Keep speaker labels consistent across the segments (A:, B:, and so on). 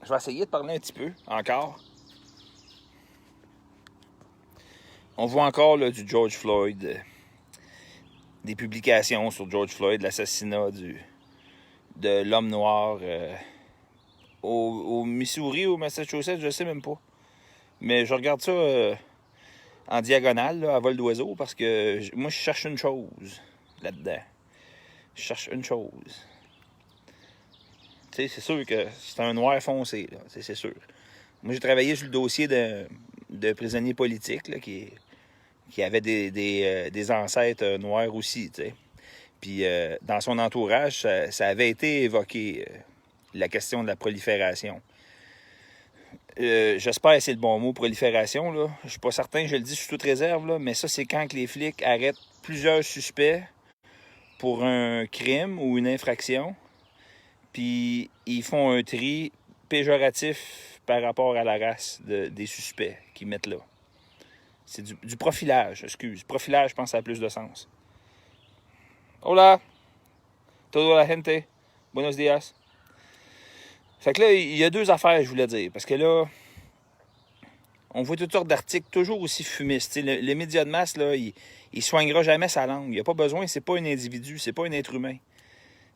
A: Je vais essayer de parler un petit peu, encore. On voit encore là, du George Floyd, des publications sur George Floyd, l'assassinat de l'homme noir au Missouri ou au Massachusetts, je sais même pas. Mais je regarde ça en diagonale, là, à vol d'oiseau, parce que moi, je cherche une chose là-dedans. Je cherche une chose. Tu sais, c'est sûr que c'est un noir foncé, là, c'est sûr. Moi, j'ai travaillé sur le dossier de prisonniers politiques là, qui avait des ancêtres noirs aussi, tu sais. Puis dans son entourage, ça avait été évoqué, la question de la prolifération. J'espère que c'est le bon mot, prolifération, là. Je suis pas certain, je le dis sous toute réserve, là, mais ça, c'est quand que les flics arrêtent plusieurs suspects pour un crime ou une infraction, puis ils font un tri péjoratif par rapport à la race des suspects qu'ils mettent là. C'est du profilage, excuse. Profilage, je pense que ça a plus de sens. Hola! Todo la gente! Buenos dias! Fait que là, il y a deux affaires, je voulais dire. Parce que là, on voit toutes sortes d'articles toujours aussi fumistes. Le média de masse, là, il soignera jamais sa langue. Il n'y a pas besoin, c'est pas un individu, c'est pas un être humain.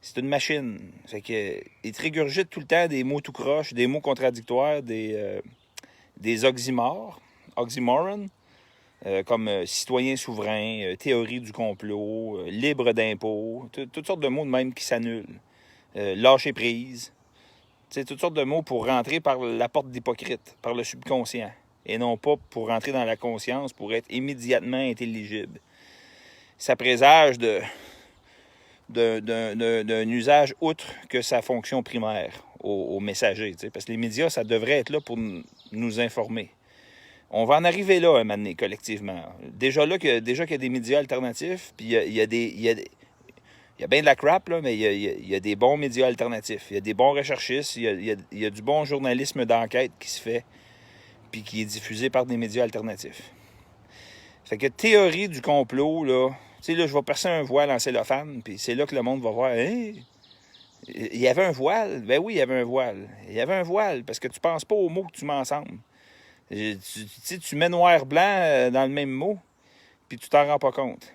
A: C'est une machine. Fait que, il trégurgite tout le temps des mots tout croche, des mots contradictoires, des oxymores, comme citoyen souverain, théorie du complot, libre d'impôt, toutes sortes de mots de même qui s'annulent. Lâcher prise. T'sais, toutes sortes de mots pour rentrer par la porte d'hypocrite, par le subconscient, et non pas pour rentrer dans la conscience, pour être immédiatement intelligible. Ça présage d'un usage outre que sa fonction primaire aux messagers. T'sais, parce que les médias, ça devrait être là pour nous informer. On va en arriver là, un moment donné, collectivement. Déjà qu'il y a des médias alternatifs, puis il y a bien de la crap, là, mais il y a des bons médias alternatifs. Il y a des bons recherchistes, il y a du bon journalisme d'enquête qui se fait, puis qui est diffusé par des médias alternatifs. Fait que théorie du complot, là, tu sais, là, je vais percer un voile en cellophane, puis c'est là que le monde va voir, hein? Il y avait un voile? Ben oui, il y avait un voile. Il y avait un voile, parce que tu penses pas aux mots que tu mets ensemble. Tu mets noir-blanc dans le même mot, puis tu t'en rends pas compte.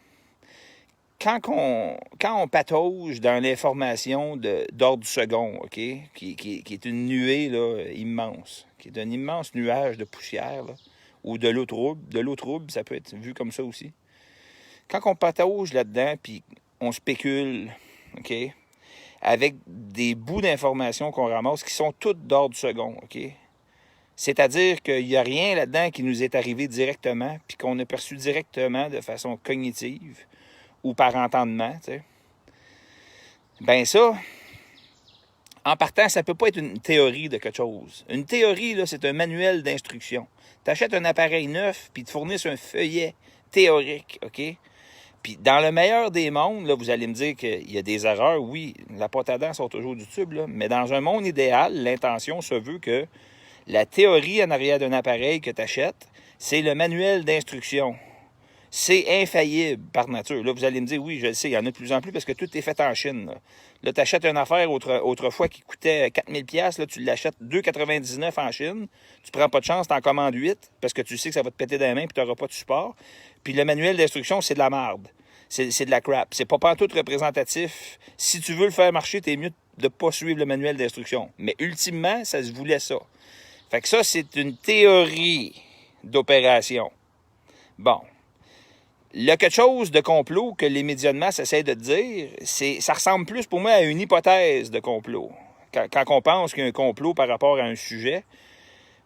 A: Quand on patauge dans l'information d'ordre second, OK, qui est une nuée là, immense, qui est un immense nuage de poussière, là, ou de l'eau trouble, ça peut être vu comme ça aussi. Quand on patauge là-dedans, puis on spécule, OK, avec des bouts d'informations qu'on ramasse qui sont toutes d'ordre second, OK? C'est-à-dire qu'il n'y a rien là-dedans qui nous est arrivé directement, puis qu'on a perçu directement de façon cognitive ou par entendement, tu sais. Ben ça, en partant, ça ne peut pas être une théorie de quelque chose. Une théorie, là, c'est un manuel d'instruction. Tu achètes un appareil neuf, puis ils te fournissent un feuillet théorique, OK? Puis dans le meilleur des mondes, là, vous allez me dire qu'il y a des erreurs. Oui, la pâte à dents sont toujours du tube, là, mais dans un monde idéal, l'intention se veut que la théorie en arrière d'un appareil que tu achètes, c'est le manuel d'instruction. C'est infaillible par nature. Là, vous allez me dire, oui, je le sais, il y en a de plus en plus parce que tout est fait en Chine. Là, tu achètes une affaire autrefois qui coûtait 4000 $, là, tu l'achètes 2,99 en Chine. Tu prends pas de chance, tu en commandes 8 parce que tu sais que ça va te péter dans les mains et tu n'auras pas de support. Puis le manuel d'instruction, c'est de la merde. C'est de la crap. C'est pas pantoute représentatif. Si tu veux le faire marcher, t'es mieux de pas suivre le manuel d'instruction. Mais ultimement, ça se voulait ça. Fait que ça, c'est une théorie d'opération. Bon. Le quelque chose de complot que les médias de masse essaient de dire, ça ressemble plus pour moi à une hypothèse de complot. Quand on pense qu'il y a un complot par rapport à un sujet,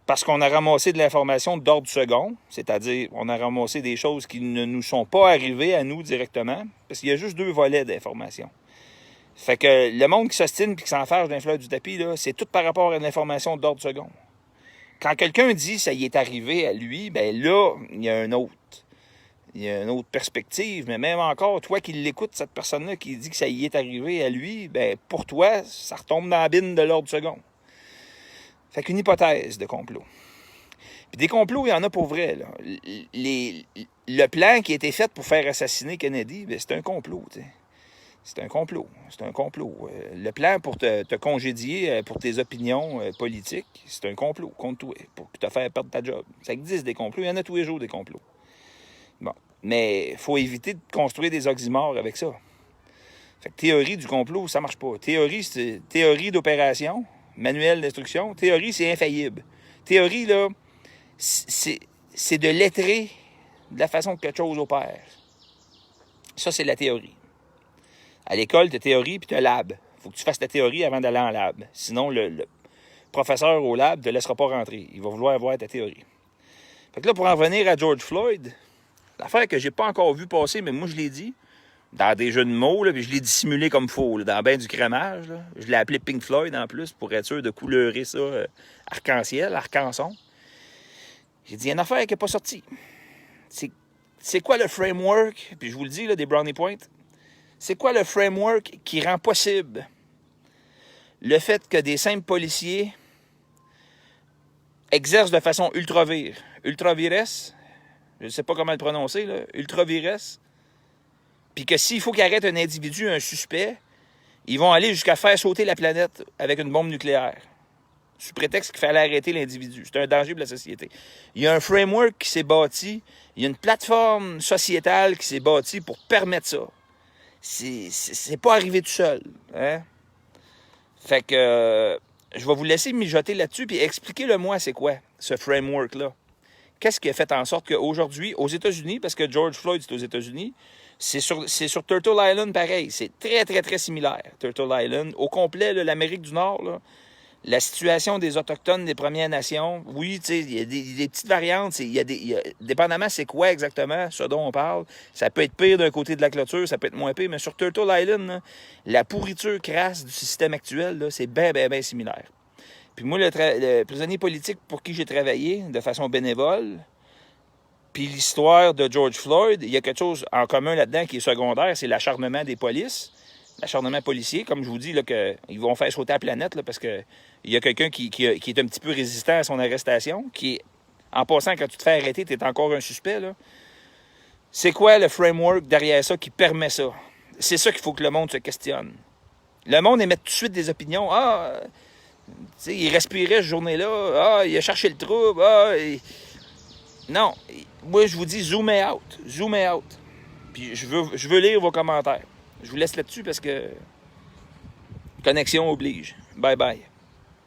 A: parce qu'on a ramassé de l'information d'ordre second, c'est-à-dire on a ramassé des choses qui ne nous sont pas arrivées à nous directement, parce qu'il y a juste 2 volets d'information. Fait que le monde qui s'ostine et qui s'enfarge d'un fleur du tapis, là, c'est tout par rapport à l'information d'ordre second. Quand quelqu'un dit ça y est arrivé à lui, ben là, il y a une autre perspective, mais même encore, toi qui l'écoutes, cette personne-là qui dit que ça y est arrivé à lui, ben pour toi, ça retombe dans la bine de l'ordre second. Fait qu'une hypothèse de complot. Puis des complots, il y en a pour vrai, là. Le plan qui a été fait pour faire assassiner Kennedy, ben c'est un complot, tu sais. C'est un complot. C'est un complot. Le plan pour te congédier pour tes opinions politiques, c'est un complot contre toi, pour te faire perdre ta job. Ça existe des complots. Il y en a tous les jours des complots. Bon. Mais il faut éviter de construire des oxymores avec ça. Fait que théorie du complot, ça marche pas. Théorie, c'est théorie d'opération, manuel d'instruction. Théorie, c'est infaillible. Théorie, là, c'est de lettrer de la façon que quelque chose opère. Ça, c'est la théorie. À l'école, tu as théorie puis tu as lab. Il faut que tu fasses ta théorie avant d'aller en lab. Sinon, le professeur au lab ne te laissera pas rentrer. Il va vouloir voir ta théorie. Fait que là, pour en revenir à George Floyd, l'affaire que j'ai pas encore vue passer, mais moi, je l'ai dit, dans des jeux de mots, là, puis je l'ai dissimulé comme faux, là, dans ben du crémage. Là. Je l'ai appelé Pink Floyd en plus, pour être sûr de couleurer ça arc-en-ciel, arc-en-son. J'ai dit, il y a une affaire qui n'est pas sortie. C'est quoi le framework, puis je vous le dis, là, des brownie points, c'est quoi le framework qui rend possible le fait que des simples policiers exercent de façon ultra-vire, ultra-vires, je ne sais pas comment le prononcer, là, ultra-vires, puis que s'il faut qu'ils arrêtent un individu, un suspect, ils vont aller jusqu'à faire sauter la planète avec une bombe nucléaire, sous prétexte qu'il fallait arrêter l'individu. C'est un danger pour la société. Il y a un framework qui s'est bâti, il y a une plateforme sociétale qui s'est bâtie pour permettre ça. C'est pas arrivé tout seul. Hein? Fait que je vais vous laisser mijoter là-dessus puis expliquez-le-moi c'est quoi ce framework-là. Qu'est-ce qui a fait en sorte qu'aujourd'hui, aux États-Unis, parce que George Floyd, c'est aux États-Unis, c'est sur Turtle Island pareil. C'est très, très, très similaire, Turtle Island. Au complet, là, l'Amérique du Nord, là, la situation des Autochtones, des Premières Nations, oui, tu sais, il y a des petites variantes. Dépendamment c'est quoi exactement, ce dont on parle, ça peut être pire d'un côté de la clôture, ça peut être moins pire, mais sur Turtle Island, là, la pourriture crasse du système actuel, là, c'est bien, bien, bien similaire. Puis moi, le prisonnier politique pour qui j'ai travaillé de façon bénévole, puis l'histoire de George Floyd, il y a quelque chose en commun là-dedans qui est secondaire, c'est l'acharnement des polices. L'acharnement policier, comme je vous dis, là, qu'ils vont faire sauter la planète là, parce qu'il y a quelqu'un qui est un petit peu résistant à son arrestation, qui est, en passant, quand tu te fais arrêter, tu es encore un suspect. Là. C'est quoi le framework derrière ça qui permet ça? C'est ça qu'il faut que le monde se questionne. Le monde émet tout de suite des opinions. Ah, tu sais, il respirait cette journée-là. Ah, il a cherché le trouble. Ah, non, moi, je vous dis, zoomez out. Zoomez out. Puis je veux lire vos commentaires. Je vous laisse là-dessus parce que connexion oblige. Bye bye.